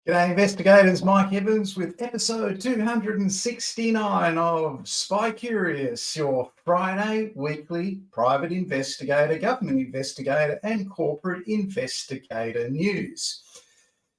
G'day investigators, Mike Evans with episode 269 of Spy Curious, your Friday weekly private investigator, government investigator and corporate investigator news.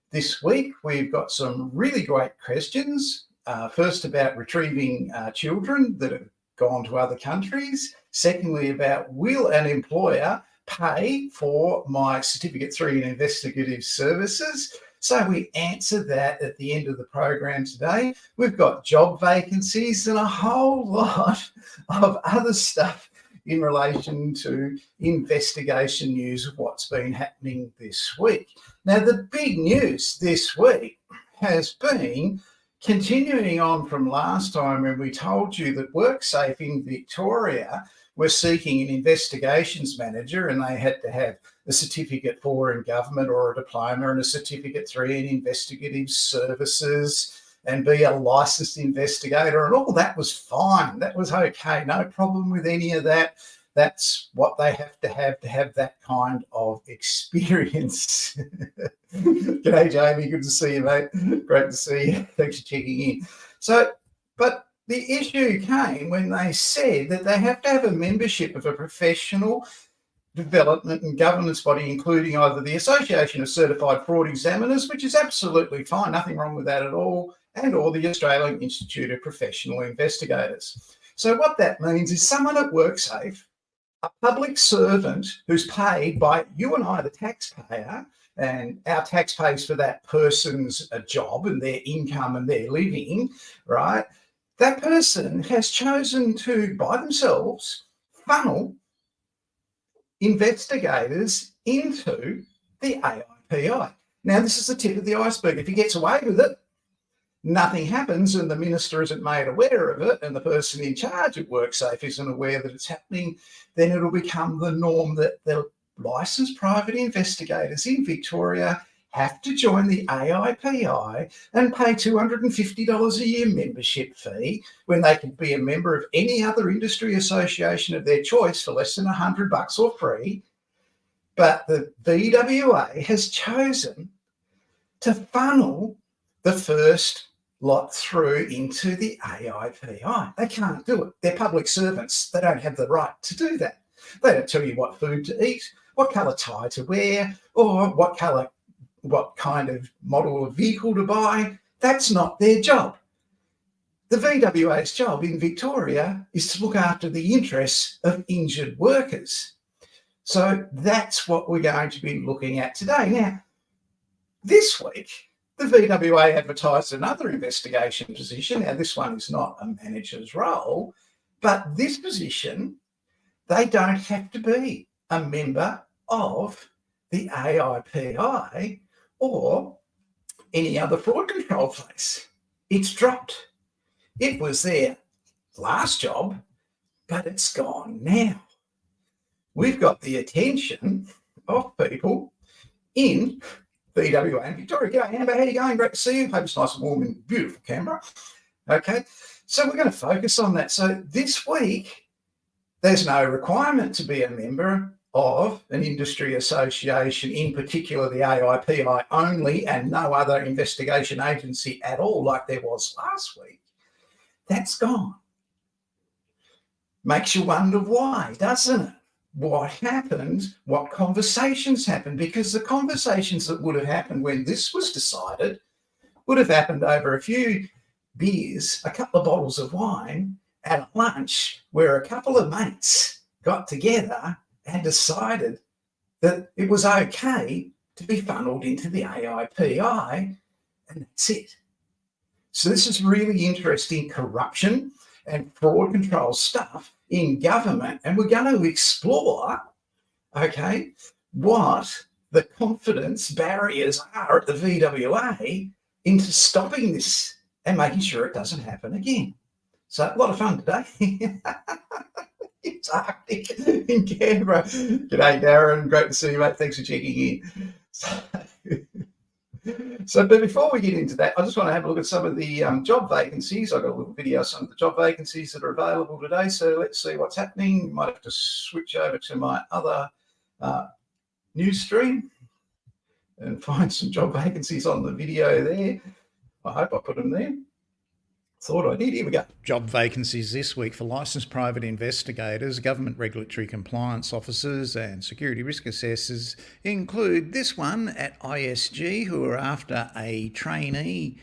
This week we've got some really great questions. First about retrieving children that have gone to other countries. Secondly about will an employer pay for my Certificate 3 in Investigative Services? So we answer that at the end of the program today. We've got job vacancies and a whole lot of other stuff in relation to investigation news of what's been happening this week. Now, the big news this week has been continuing on from last time when we told you that WorkSafe in Victoria were seeking an investigations manager and they had to have a Certificate 4 in government or a diploma and a Certificate 3 in investigative services and be a licensed investigator, and all that was fine. That was okay. No problem with any of that. That's what they have to have that kind of experience. G'day, Jamie. Good to see you, mate. Great to see you. Thanks for checking in. But the issue came when they said that they have to have a membership of a professional development and governance body, including either the Association of Certified Fraud Examiners, which is absolutely fine, nothing wrong with that at all, and or the Australian Institute of Professional Investigators. So what that means is someone at WorkSafe, a public servant who's paid by you and I, the taxpayer, and our tax pays for that person's job and their income and their living, right? That person has chosen to, by themselves, funnel investigators into the AIPI. Now, this is the tip of the iceberg. If he gets away with it, nothing happens and the minister isn't made aware of it and the person in charge at WorkSafe isn't aware that it's happening, then it'll become the norm that the licensed private investigators in Victoria have to join the AIPI and pay $250 a year membership fee when they can be a member of any other industry association of their choice for less than $100 or free. But the VWA has chosen to funnel the first lot through into the AIPI. They can't do it. They're public servants. They don't have the right to do that. They don't tell you what food to eat, what colour tie to wear, or what kind of model of vehicle to buy. That's not their job. The VWA's job in Victoria is to look after the interests of injured workers. So that's what we're going to be looking at today. Now, this week, the VWA advertised another investigation position. Now, this one is not a manager's role, but this position, they don't have to be a member of the AIPI or any other fraud control place. It's dropped. It was their last job, but it's gone now. We've got the attention of people in VWA in Victoria. G'day, Amber, how you going? Great to see you. Hope it's nice and warm in beautiful Canberra. Okay, so we're going to focus on that. So this week, there's no requirement to be a member of an industry association, in particular the AIPI only, and no other investigation agency at all like there was last week. That's gone. Makes you wonder why, doesn't it? What happened? What conversations happened? Because the conversations that would have happened when this was decided would have happened over a few beers, a couple of bottles of wine at a lunch where a couple of mates got together and decided that it was okay to be funneled into the AIPI, and that's it. So this is really interesting corruption and fraud control stuff in government, and we're going to explore, okay, what the confidence barriers are at the VWA into stopping this and making sure it doesn't happen again. So a lot of fun today. It's Arctic in Canberra. G'day, Darren. Great to see you, mate. Thanks for checking in. But before we get into that, I just want to have a look at some of the job vacancies. I've got a little video of some of the job vacancies that are available today. So let's see what's happening. Might have to switch over to my other news stream. and find some job vacancies on the video there. I hope I put them there. Thought I did. Here we go. Job vacancies this week for licensed private investigators, government regulatory compliance officers and security risk assessors include this one at ISG, who are after a trainee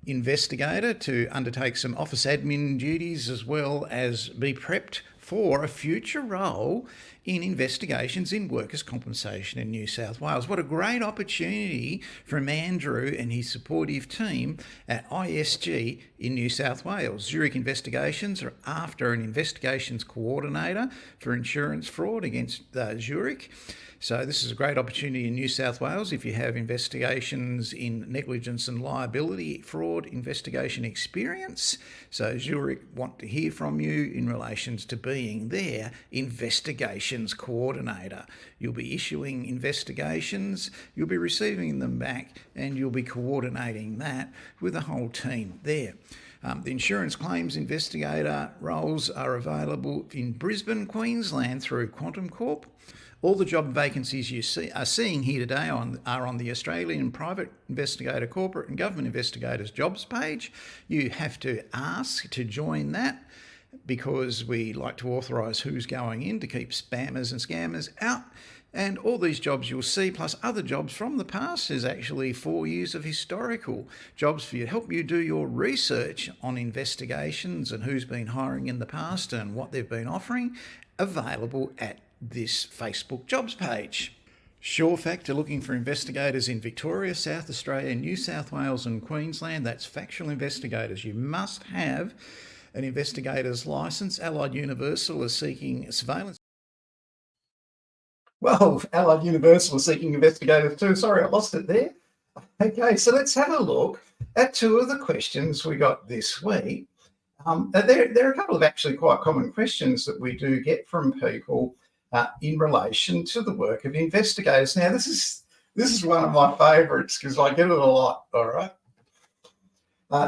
investigator to undertake some office admin duties as well as be prepped for a future role in investigations in workers' compensation in New South Wales. What a great opportunity from Andrew and his supportive team at ISG in New South Wales. Zurich Investigations are after an investigations coordinator for insurance fraud against Zurich. So this is a great opportunity in New South Wales if you have investigations in negligence and liability fraud investigation experience. So Zurich want to hear from you in relation to being their investigations coordinator. You'll be issuing investigations, you'll be receiving them back, and you'll be coordinating that with the whole team there. The insurance claims investigator roles are available in Brisbane, Queensland through Quantum Corp. All the job vacancies you are seeing here today are on the Australian Private Investigator, Corporate and Government Investigators jobs page. You have to ask to join that because we like to authorise who's going in to keep spammers and scammers out. And all these jobs you'll see, plus other jobs from the past, is actually 4 years of historical jobs for you to help you do your research on investigations and who's been hiring in the past and what they've been offering, available at this Facebook jobs page. Sure Fact are looking for investigators in Victoria, South Australia, New South Wales and Queensland. That's factual investigators. You must have an investigator's licence. Allied Universal is seeking surveillance. Well, Allied Universal is seeking investigators too. Sorry, I lost it there. Okay, so let's have a look at two of the questions we got this week. There are a couple of actually quite common questions that we do get from people in relation to the work of investigators. Now, this is one of my favourites because I get it a lot, all right?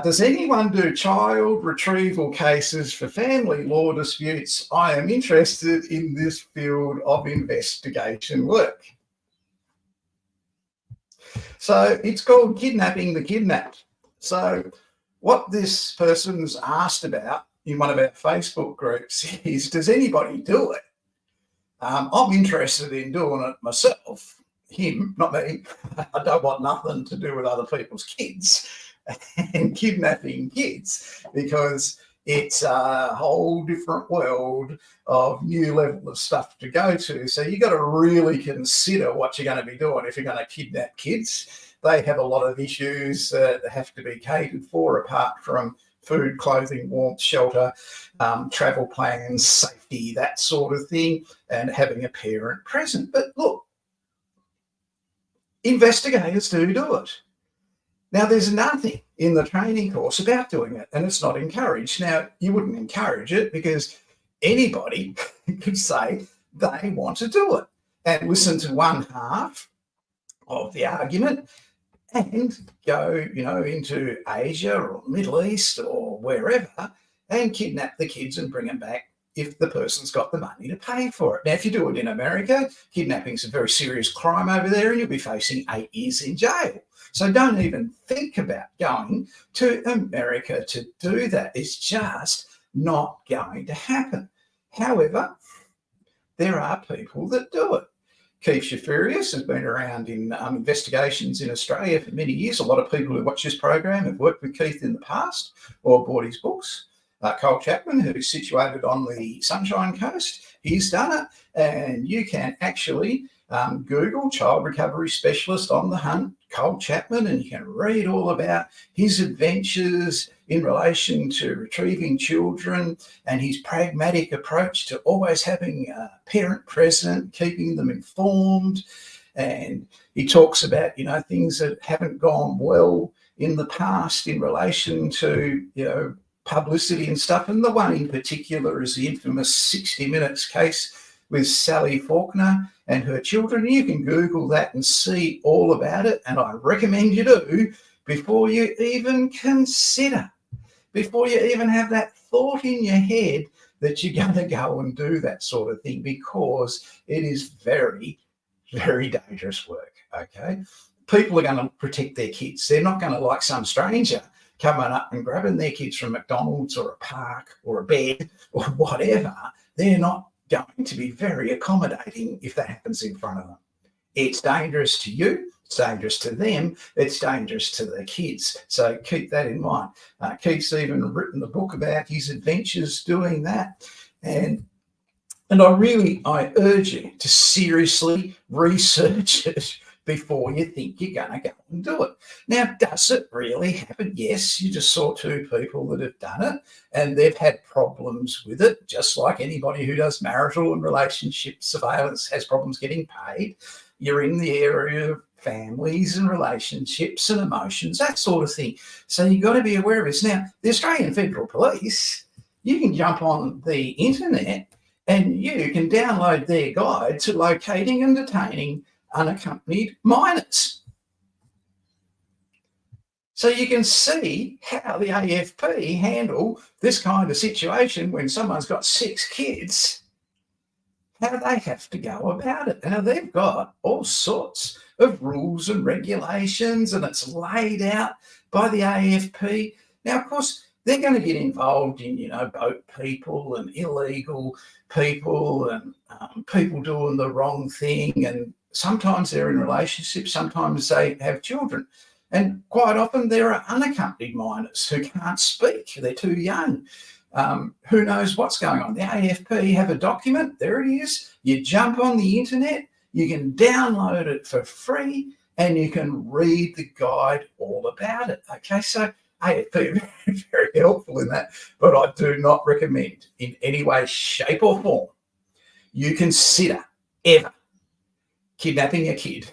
Does anyone do child retrieval cases for family law disputes? I am interested in this field of investigation work. So it's called Kidnapping the Kidnapped. So what this person's asked about in one of our Facebook groups is, does anybody do it? I'm interested in doing it myself. Him, not me. I don't want nothing to do with other people's kids and kidnapping kids, because it's a whole different world of new level of stuff to go to. So you've got to really consider what you're going to be doing if you're going to kidnap kids. They have a lot of issues that have to be catered for, apart from food, clothing, warmth, shelter, travel plans, safety, that sort of thing, and having a parent present. But look, investigators do it. Now, there's nothing in the training course about doing it, and it's not encouraged. Now, you wouldn't encourage it because anybody could say they want to do it and listen to one half of the argument and go, into Asia or Middle East or wherever and kidnap the kids and bring them back if the person's got the money to pay for it. Now, if you do it in America, kidnapping is a very serious crime over there and you'll be facing 8 years in jail. So don't even think about going to America to do that. It's just not going to happen. However, there are people that do it. Keith Shafarius has been around in investigations in Australia for many years. A lot of people who watch this program have worked with Keith in the past or bought his books. Cole Chapman, who's situated on the Sunshine Coast, he's done it. And you can actually Google Child Recovery Specialist on the Hunt, Cole Chapman, and you can read all about his adventures in relation to retrieving children and his pragmatic approach to always having a parent present, keeping them informed. And he talks about, things that haven't gone well in the past in relation to, publicity and stuff. And the one in particular is the infamous 60 Minutes case with Sally Faulkner and her children. You can Google that and see all about it. And I recommend you do before you even consider, before you even have that thought in your head that you're going to go and do that sort of thing, because it is very, very dangerous work, okay? people are going to protect their kids. They're not going to, like some stranger coming up and grabbing their kids from McDonald's or a park or a bed or whatever. They're not going to be very accommodating if that happens in front of them. It's dangerous to you, it's dangerous to them, it's dangerous to the kids. So keep that in mind. Keith's even written a book about his adventures doing that. And I urge you to seriously research it before you think you're going to go and do it. Now, does it really happen? Yes, you just saw two people that have done it and they've had problems with it, just like anybody who does marital and relationship surveillance has problems getting paid. You're in the area of families and relationships and emotions, that sort of thing. So you've got to be aware of this. Now, the Australian Federal Police, you can jump on the internet and you can download their guide to locating and detaining unaccompanied minors. So you can see how the AFP handle this kind of situation when someone's got 6 kids, how they have to go about it. Now, they've got all sorts of rules and regulations, and it's laid out by the AFP. Now, of course, they're going to get involved in, boat people and illegal people and people doing the wrong thing. And sometimes they're in relationships, sometimes they have children. And quite often there are unaccompanied minors who can't speak. They're too young. Who knows what's going on? The AFP have a document. There it is. You jump on the internet, you can download it for free, and you can read the guide all about it. Okay, so AFP are very, very helpful in that, but I do not recommend in any way, shape or form you consider ever kidnapping a kid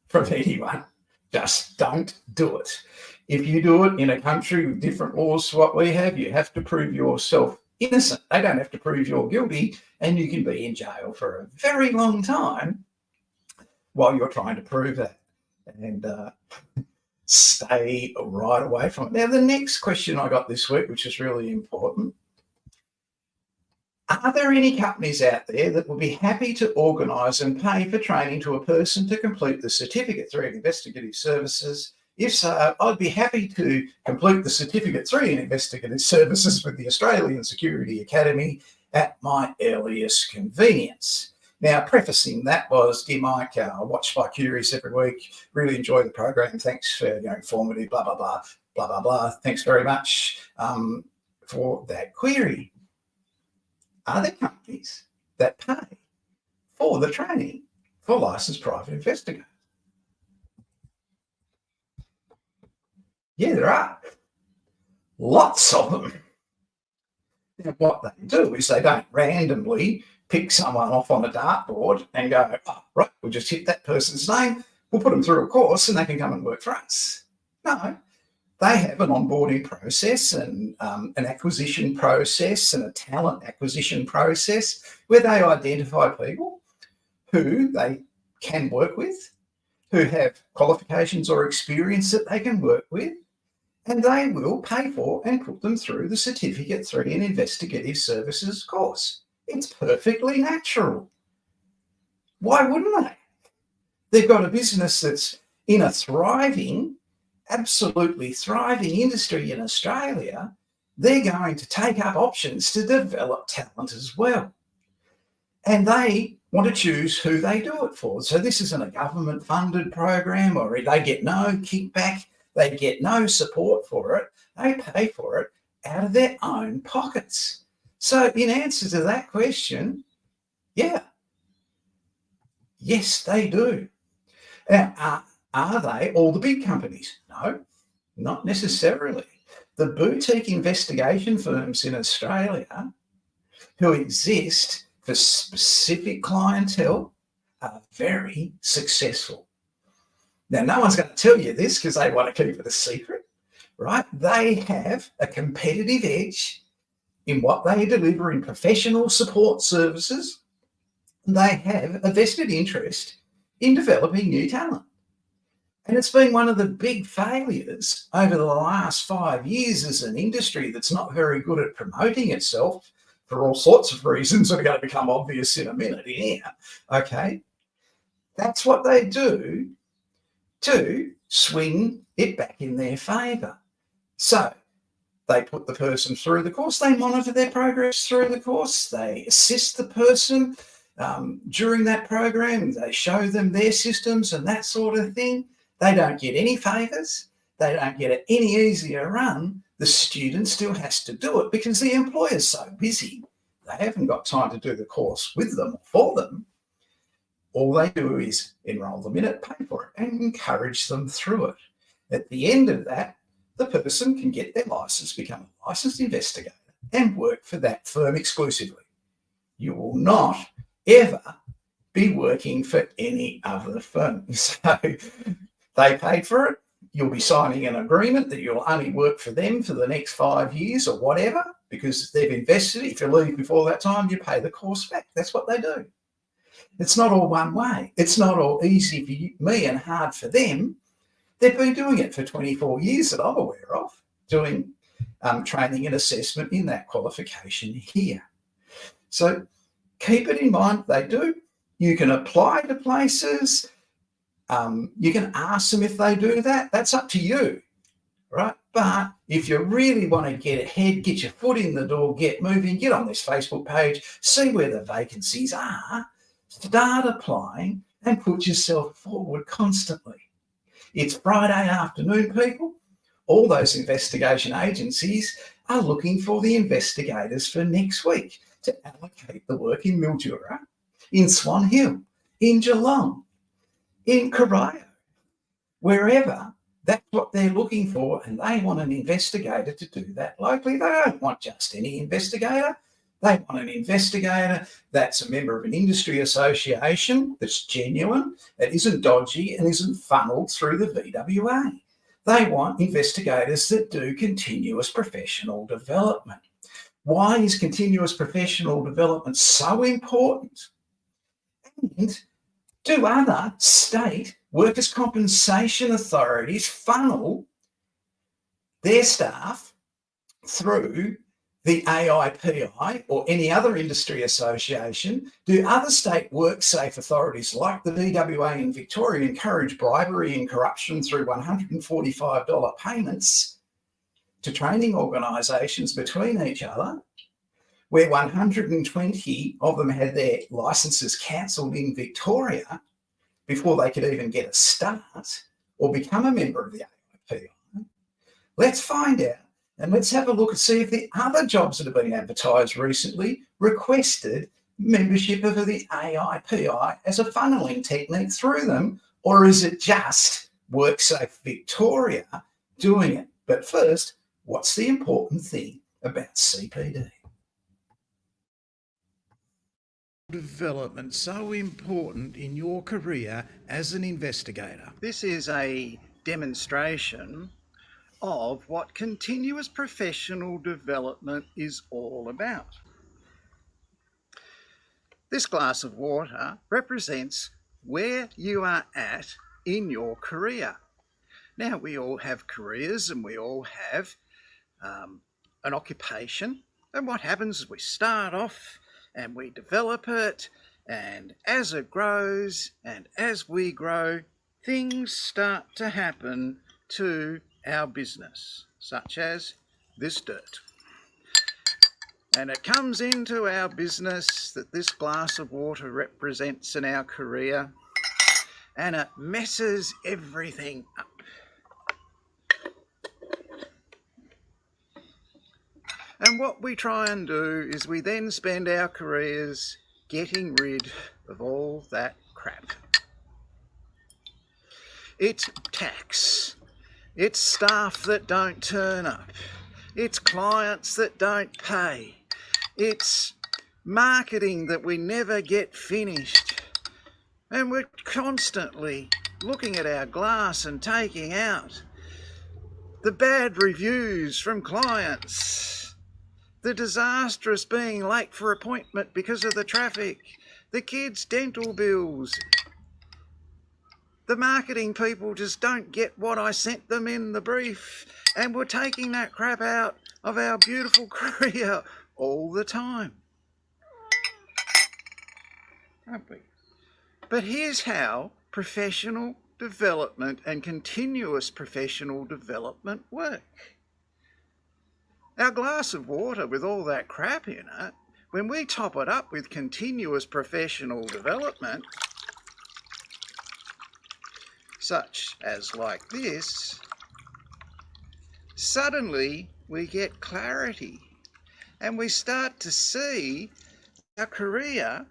from anyone. Just don't do it. If you do it in a country with different laws to what we have, you have to prove yourself innocent. They don't have to prove you're guilty, and you can be in jail for a very long time while you're trying to prove that. And stay right away from it. Now, the next question I got this week, which is really important. Are there any companies out there that will be happy to organise and pay for training to a person to complete the Certificate 3 in Investigative Services? If so, I'd be happy to complete the Certificate 3 in Investigative Services with the Australian Security Academy at my earliest convenience. Now, prefacing that was, dear Mike, I watch by Curious every week, really enjoy the program. Thanks for informative, blah, blah, blah, blah, blah, blah. Thanks very much for that query. Are there companies that pay for the training for licensed private investigators? Yeah, there are. Lots of them. Now, what they do is they don't randomly pick someone off on a dartboard and go, oh, right, we'll just hit that person's name, we'll put them through a course and they can come and work for us. No, they have an onboarding process and an acquisition process and a talent acquisition process where they identify people who they can work with, who have qualifications or experience that they can work with, and they will pay for and put them through the Certificate 3 in Investigative Services course. It's perfectly natural. Why wouldn't they? They've got a business that's in a thriving, absolutely thriving industry in Australia. They're going to take up options to develop talent as well. And they want to choose who they do it for. So this isn't a government-funded program, or they get no kickback, they get no support for it. They pay for it out of their own pockets. So in answer to that question, yeah, yes, they do. Now, are they all the big companies? No, not necessarily. The boutique investigation firms in Australia who exist for specific clientele are very successful. Now, no one's going to tell you this because they want to keep it a secret, right? They have a competitive edge in what they deliver in professional support services. They have a vested interest in developing new talent. And it's been one of the big failures over the last 5 years as an industry that's not very good at promoting itself for all sorts of reasons that are going to become obvious in a minute here. Okay. That's what they do to swing it back in their favour. So they put the person through the course, they monitor their progress through the course, they assist the person during that program, they show them their systems and that sort of thing. They don't get any favours, they don't get it any easier run. The student still has to do it because the employer's so busy. They haven't got time to do the course with them or for them. All they do is enrol them in it, pay for it, and encourage them through it. At the end of that, the person can get their licence, become a licensed investigator, and work for that firm exclusively. You will not ever be working for any other firm. So they paid for it. You'll be signing an agreement that you'll only work for them for the next 5 years or whatever, because they've invested. If you leave before that time, you pay the course back. That's what they do. It's not all one way. It's not all easy for you, me and hard for them. They've been doing it for 24 years that I'm aware of, doing training and assessment in that qualification here. So keep it in mind, they do. You can apply to places. You can ask them if they do that. That's up to you, right? But if you really want to get ahead, get your foot in the door, get moving, get on this Facebook page, see where the vacancies are, start applying and put yourself forward constantly. It's Friday afternoon, people. All those investigation agencies are looking for the investigators for next week to allocate the work in Mildura, in Swan Hill, in Geelong, in Corio, wherever. That's what they're looking for, and they want an investigator to do that locally. They don't want just any investigator. They want an investigator that's a member of an industry association that's genuine, that isn't dodgy and isn't funneled through the VWA. They want investigators that do continuous professional development. Why is continuous professional development so important? And do other state workers' compensation authorities funnel their staff through the AIPI or any other industry association? Do other state WorkSafe authorities like the VWA in Victoria encourage bribery and corruption through $145 payments to training organisations between each other, where 120 of them had their licences cancelled in Victoria before they could even get a start or become a member of the AIPI? Let's find out. And let's have a look and see if the other jobs that have been advertised recently requested membership of the AIPI as a funneling technique through them, or is it just WorkSafe Victoria doing it? But first, what's the important thing about CPD? Development so important in your career as an investigator. This is a demonstration of what continuous professional development is all about. This glass of water represents where you are at in your career. Now, we all have careers and we all have an occupation, and what happens is we start off and we develop it, and as it grows and as we grow, things start to happen to our business, such as this dirt. And it comes into our business that this glass of water represents in our career, and it messes everything up. And what we try and do is we then spend our careers getting rid of all that crap. It's tax. It's staff that don't turn up. It's clients that don't pay. It's marketing that we never get finished. And we're constantly looking at our glass and taking out the bad reviews from clients, the disastrous being late for appointment because of the traffic, the kids' dental bills. The marketing people just don't get what I sent them in the brief, and we're taking that crap out of our beautiful career all the time, aren't we? But here's how professional development and continuous professional development work. Our glass of water with all that crap in it, when we top it up with continuous professional development, such as like this, suddenly we get clarity and we start to see our career.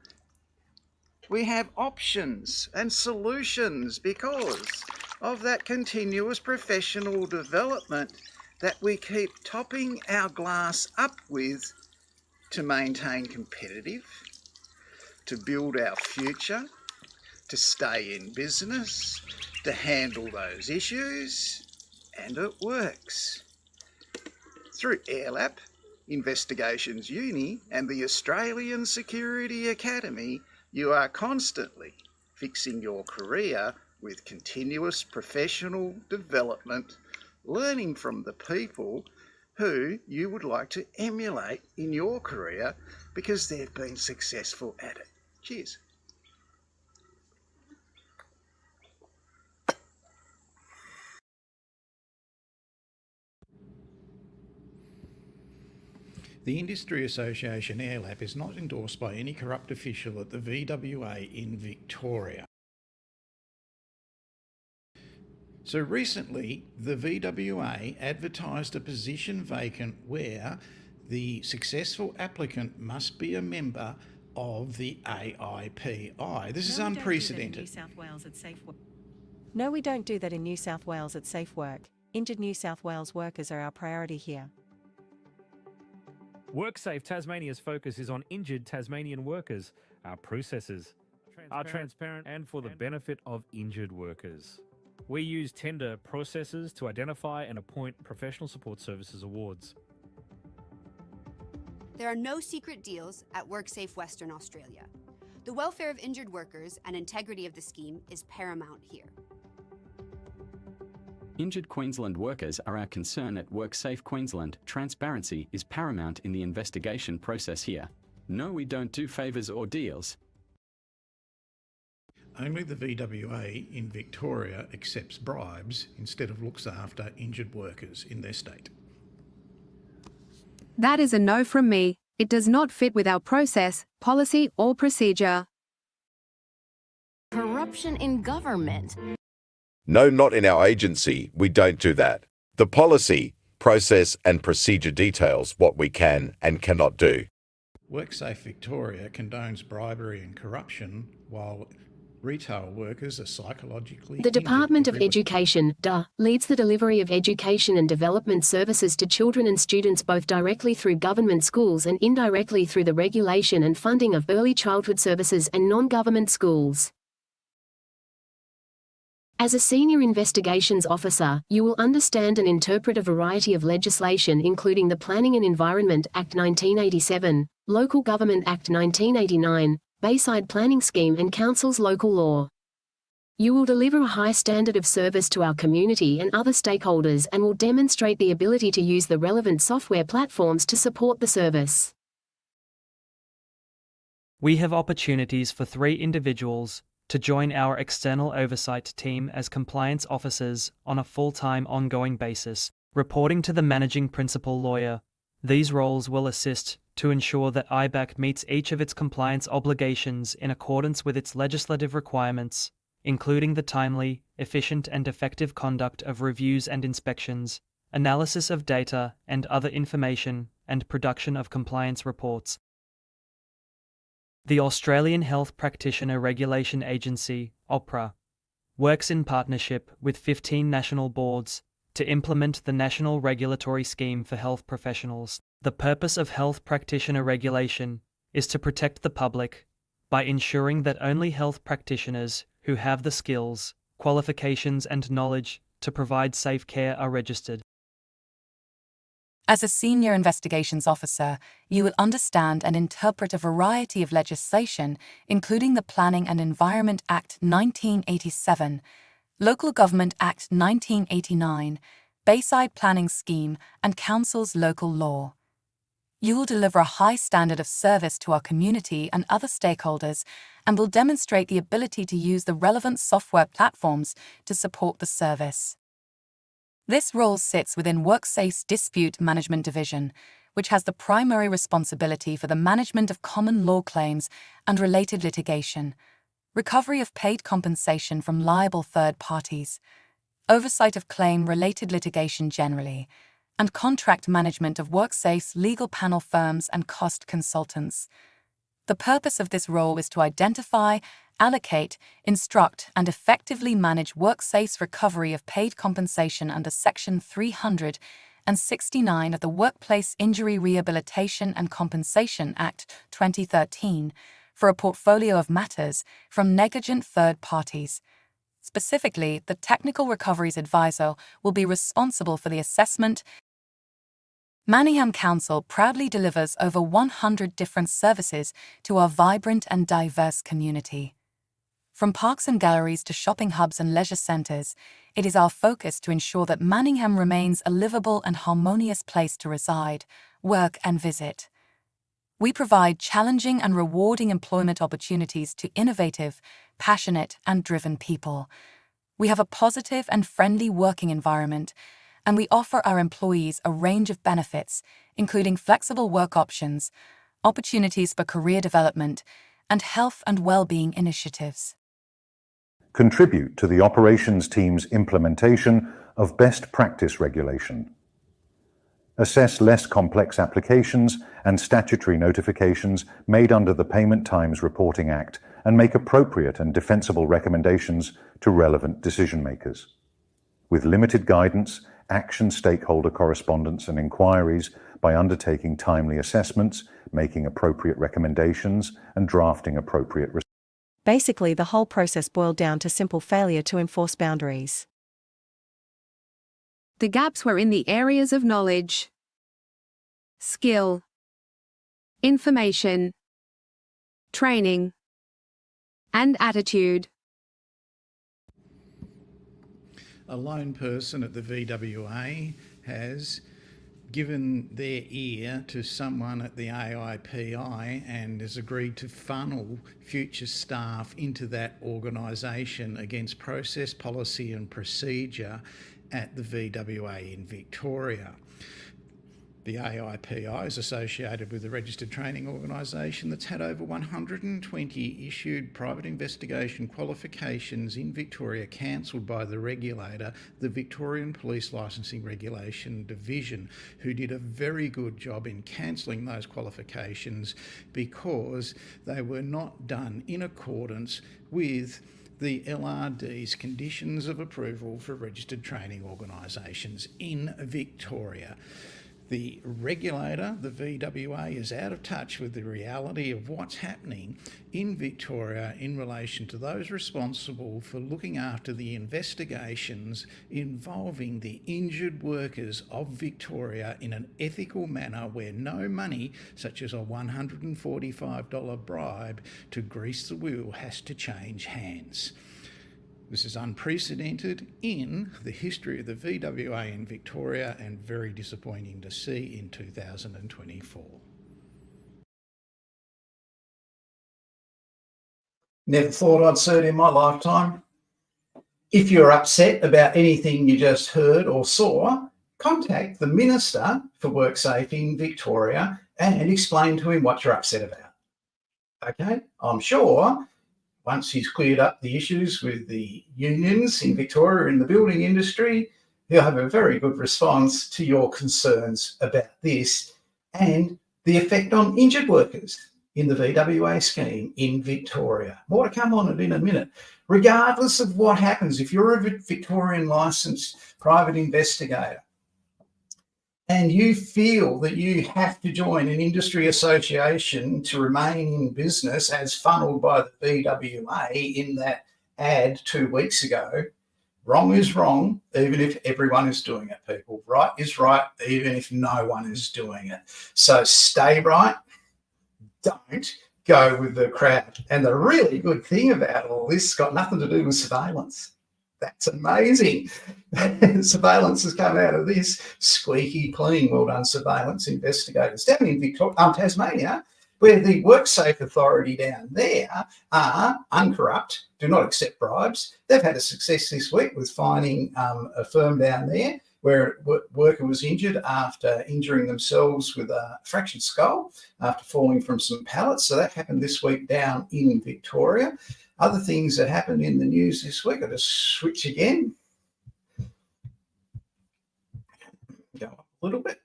We have options and solutions because of that continuous professional development that we keep topping our glass up with to maintain competitive, to build our future, to stay in business, to handle those issues, and it works. Through AIRLAP, Investigations Uni and the Australian Security Academy, you are constantly fixing your career with continuous professional development, learning from the people who you would like to emulate in your career because they've been successful at it. Cheers. The Industry Association AIRLAP is not endorsed by any corrupt official at the VWA in Victoria. So recently, the VWA advertised a position vacant where the successful applicant must be a member of the AIPI. This is unprecedented. No, we don't do that in New South Wales at Safe Work. Injured New South Wales workers are our priority here. WorkSafe Tasmania's focus is on injured Tasmanian workers. Our processes are transparent and for the benefit of injured workers. We use tender processes to identify and appoint professional support services awards. There are no secret deals at WorkSafe Western Australia. The welfare of injured workers and integrity of the scheme is paramount here. Injured Queensland workers are our concern at WorkSafe Queensland. Transparency is paramount in the investigation process here. No, we don't do favours or deals. Only the VWA in Victoria accepts bribes instead of looks after injured workers in their state. That is a no from me. It does not fit with our process, policy or procedure. Corruption in government. No, not in our agency. We don't do that. The policy, process and procedure details what we can and cannot do. WorkSafe Victoria condones bribery and corruption while retail workers are psychologically The Department of injured. Education, leads the delivery of education and development services to children and students both directly through government schools and indirectly through the regulation and funding of early childhood services and non-government schools. As a senior investigations officer, you will understand and interpret a variety of legislation including the Planning and Environment Act 1987, Local Government Act 1989, Bayside Planning Scheme and Council's local law. You will deliver a high standard of service to our community and other stakeholders and will demonstrate the ability to use the relevant software platforms to support the service. We have opportunities for 3 individuals to join our external oversight team as compliance officers on a full-time ongoing basis, reporting to the managing principal lawyer. These roles will assist to ensure that IBAC meets each of its compliance obligations in accordance with its legislative requirements, including the timely, efficient and effective conduct of reviews and inspections, analysis of data and other information, and production of compliance reports. The Australian Health Practitioner Regulation Agency, AUPRA, works in partnership with 15 national boards to implement the National Regulatory Scheme for Health Professionals. The purpose of health practitioner regulation is to protect the public by ensuring that only health practitioners who have the skills, qualifications and knowledge to provide safe care are registered. As a senior investigations officer, you will understand and interpret a variety of legislation, including the Planning and Environment Act 1987, Local Government Act 1989, Bayside Planning Scheme, and Council's local law. You will deliver a high standard of service to our community and other stakeholders and will demonstrate the ability to use the relevant software platforms to support the service. This role sits within WorkSafe's Dispute Management Division, which has the primary responsibility for the management of common law claims and related litigation, recovery of paid compensation from liable third parties, oversight of claim-related litigation generally, and contract management of WorkSafe's legal panel firms and cost consultants. The purpose of this role is to identify, allocate, instruct, and effectively manage WorkSafe's recovery of paid compensation under Section 369 of the Workplace Injury Rehabilitation and Compensation Act 2013 for a portfolio of matters from negligent third parties. Specifically, the Technical Recoveries Advisor will be responsible for the assessment. Manningham Council proudly delivers over 100 different services to our vibrant and diverse community. From parks and galleries to shopping hubs and leisure centres, it is our focus to ensure that Manningham remains a livable and harmonious place to reside, work and visit. We provide challenging and rewarding employment opportunities to innovative, passionate and driven people. We have a positive and friendly working environment, and we offer our employees a range of benefits, including flexible work options, opportunities for career development, and health and well-being initiatives. Contribute to the operations team's implementation of best practice regulation. Assess less complex applications and statutory notifications made under the Payment Times Reporting Act and make appropriate and defensible recommendations to relevant decision makers. With limited guidance, action stakeholder correspondence and inquiries by undertaking timely assessments, making appropriate recommendations, and drafting appropriate responses. Basically, the whole process boiled down to simple failure to enforce boundaries. The gaps were in the areas of knowledge, skill, information, training, and attitude. A lone person at the VWA has given their ear to someone at the AIPI and has agreed to funnel future staff into that organisation against process, policy and procedure at the VWA in Victoria. The AIPI is associated with a registered training organisation that's had over 120 issued private investigation qualifications in Victoria cancelled by the regulator, the Victorian Police Licensing Regulation Division, who did a very good job in cancelling those qualifications because they were not done in accordance with the LRD's conditions of approval for registered training organisations in Victoria. The regulator, the VWA, is out of touch with the reality of what's happening in Victoria in relation to those responsible for looking after the investigations involving the injured workers of Victoria in an ethical manner where no money, such as a $145 bribe to grease the wheel, has to change hands. This is unprecedented in the history of the VWA in Victoria and very disappointing to see in 2024. Never thought I'd see it in my lifetime. If you're upset about anything you just heard or saw, contact the Minister for WorkSafe in Victoria and explain to him what you're upset about. Okay? I'm sure once he's cleared up the issues with the unions in Victoria in the building industry, he'll have a very good response to your concerns about this and the effect on injured workers in the VWA scheme in Victoria. More to come on it in a minute. Regardless of what happens, if you're a Victorian licensed private investigator and you feel that you have to join an industry association to remain in business as funneled by the VWA in that ad 2 weeks ago, wrong is wrong, even if everyone is doing it, people. Right is right, even if no one is doing it. So stay right. Don't go with the crowd. And the really good thing about all this has got nothing to do with surveillance. That's amazing. Surveillance has come out of this squeaky clean. Well done, surveillance investigators. Down in Tasmania, where the WorkSafe Authority down there are uncorrupt, do not accept bribes. They've had a success this week with finding a firm down there where a worker was injured after injuring themselves with a fractured skull after falling from some pallets. So that happened this week down in Victoria. Other things that happened in the news this week, I'll just switch again. Go up a little bit.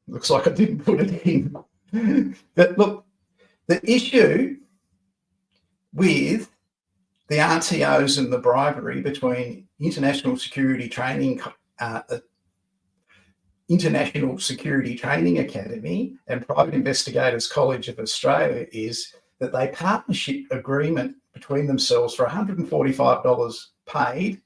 Looks like I didn't put it in. But look, the issue with the RTOs and the bribery between International Security Training Academy and Private Investigators College of Australia is that they partnership agreement between themselves for $145 paid,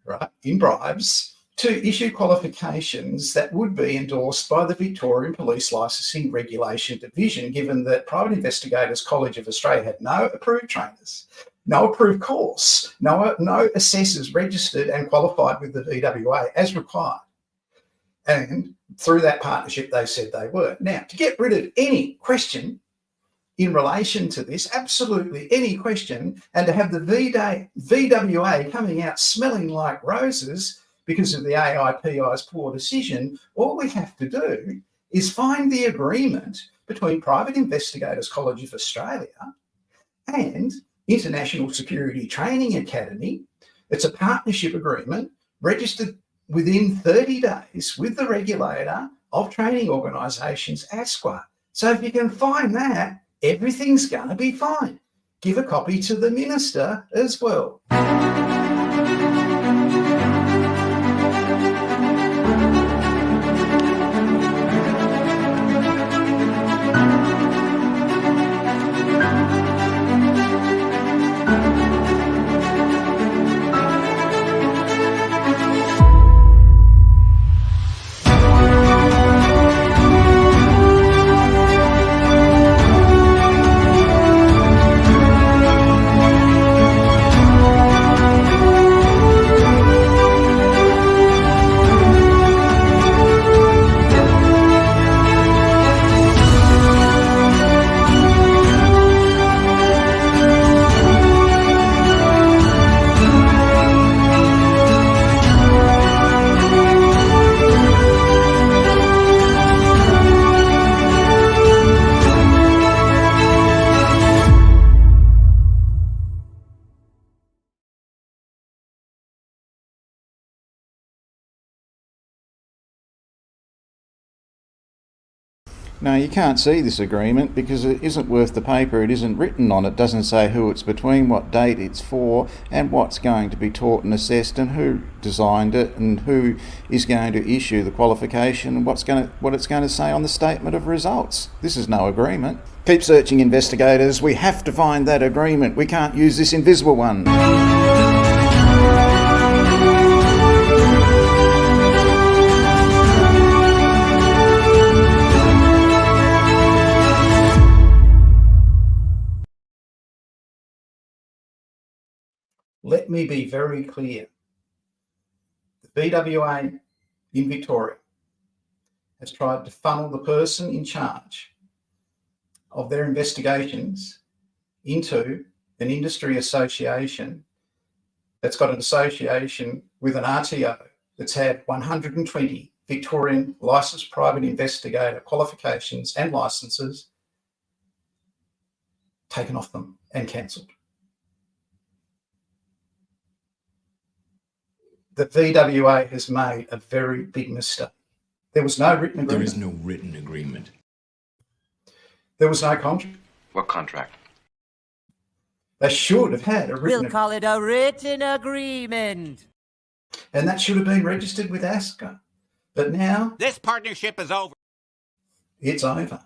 right, in bribes to issue qualifications that would be endorsed by the Victorian Police Licensing Regulation Division, given that Private Investigators College of Australia had no approved trainers, no approved course, no assessors registered and qualified with the VWA as required. And through that partnership, they said they were. Now, to get rid of any question in relation to this, absolutely any question, and to have the VWA coming out smelling like roses because of the AIPI's poor decision, all we have to do is find the agreement between Private Investigators College of Australia and International Security Training Academy. It's a partnership agreement registered within 30 days with the Regulator of Training Organisations, ASQA. So if you can find that, everything's going to be fine. Give a copy to the Minister as well. No, you can't see this agreement because it isn't worth the paper it isn't written on. It doesn't say who it's between, what date it's for, and what's going to be taught and assessed, and who designed it, and who is going to issue the qualification, and what it's going to say on the statement of results. This is no agreement. Keep searching, investigators. We have to find that agreement. We can't use this invisible one. Let me be very clear. The VWA in Victoria has tried to funnel the person in charge of their investigations into an industry association that's got an association with an RTO that's had 120 Victorian licensed private investigator qualifications and licenses taken off them and cancelled. The VWA has made a very big mistake. There was no written agreement. There is no written agreement. There was no contract. What contract? They should have had a written agreement. We'll call it a written agreement. And that should have been registered with ASQA. But now... This partnership is over. It's over.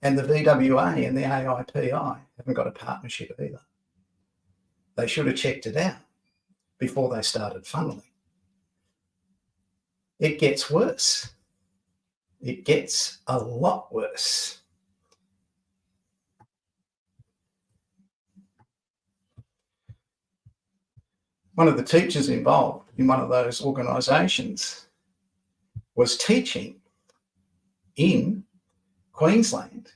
And the VWA and the AIPI haven't got a partnership either. They should have checked it out before they started funneling. It gets worse. It gets a lot worse. One of the teachers involved in one of those organisations was teaching in Queensland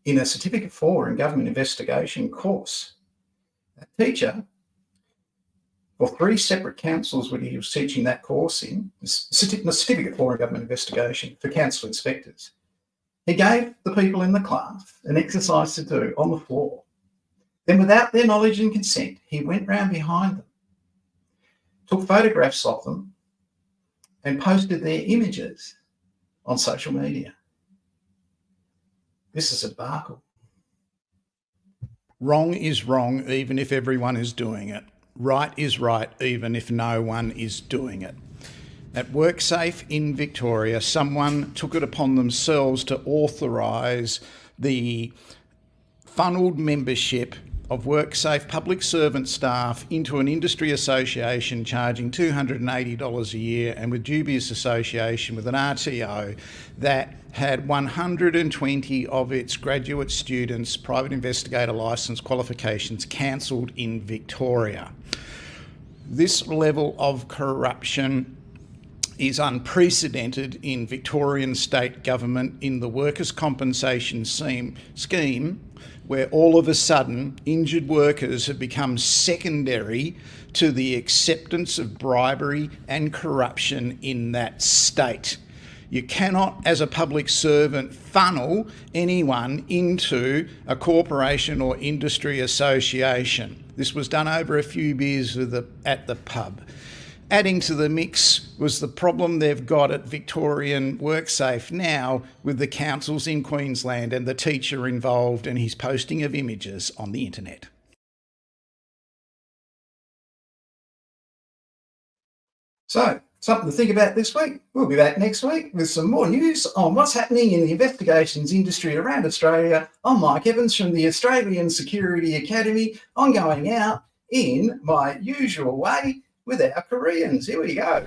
in a Certificate 4 in Government Investigation course. That teacher, for 3 separate councils when he was teaching that course in, the Certificate 4 in Government Investigation for council inspectors, he gave the people in the class an exercise to do on the floor. Then, without their knowledge and consent, he went round behind them, took photographs of them, and posted their images on social media. This is a debacle. Wrong is wrong, even if everyone is doing it. Right is right, even if no one is doing it. At WorkSafe in Victoria, someone took it upon themselves to authorise the funnelled membership of WorkSafe public servant staff into an industry association charging $280 a year, and with dubious association with an RTO that had 120 of its graduate students' private investigator licence qualifications cancelled in Victoria. This level of corruption is unprecedented in Victorian state government in the workers' compensation scheme, where all of a sudden injured workers have become secondary to the acceptance of bribery and corruption in that state. You cannot, as a public servant, funnel anyone into a corporation or industry association. This was done over a few beers at the pub. Adding to the mix was the problem they've got at Victorian WorkSafe now with the councils in Queensland and the teacher involved and his posting of images on the internet. So, something to think about this week. We'll be back next week with some more news on what's happening in the investigations industry around Australia. I'm Mike Evans from the Australian Security Academy. I'm going out in my usual way with our Koreans. Here we go.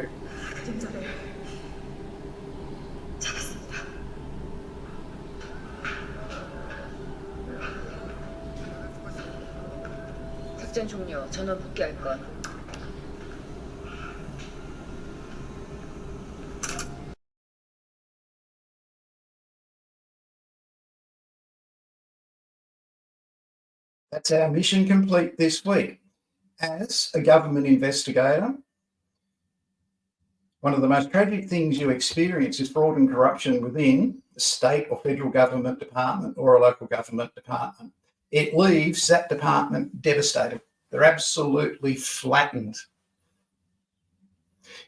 작전 종료. 전원 복귀할 것. That's our mission complete this week. As a government investigator, one of the most tragic things you experience is fraud and corruption within the state or federal government department or a local government department. It leaves that department devastated. They're absolutely flattened.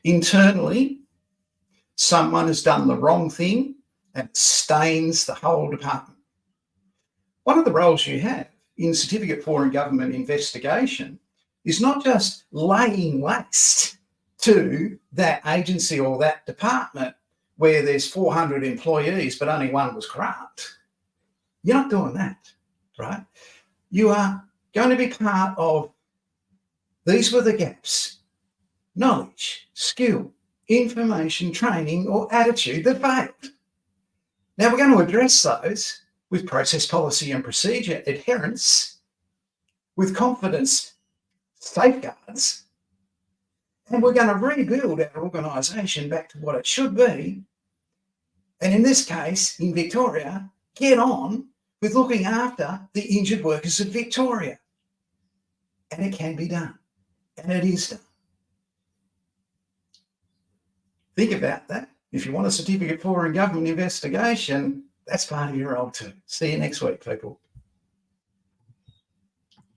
Internally, someone has done the wrong thing and it stains the whole department. One of the roles you have in Certificate 4 in Government Investigation is not just laying waste to that agency or that department where there's 400 employees but only one was corrupt. You're not doing that, right? You are going to be part of, these were the gaps: knowledge, skill, information, training or attitude that failed. Now we're going to address those with process, policy and procedure adherence, with confidence safeguards, and we're going to rebuild our organisation back to what it should be. And in this case, in Victoria, get on with looking after the injured workers of Victoria. And it can be done, and it is done. Think about that. If you want a Certificate 4 in Government Investigation, that's part of your role too. See you next week, people.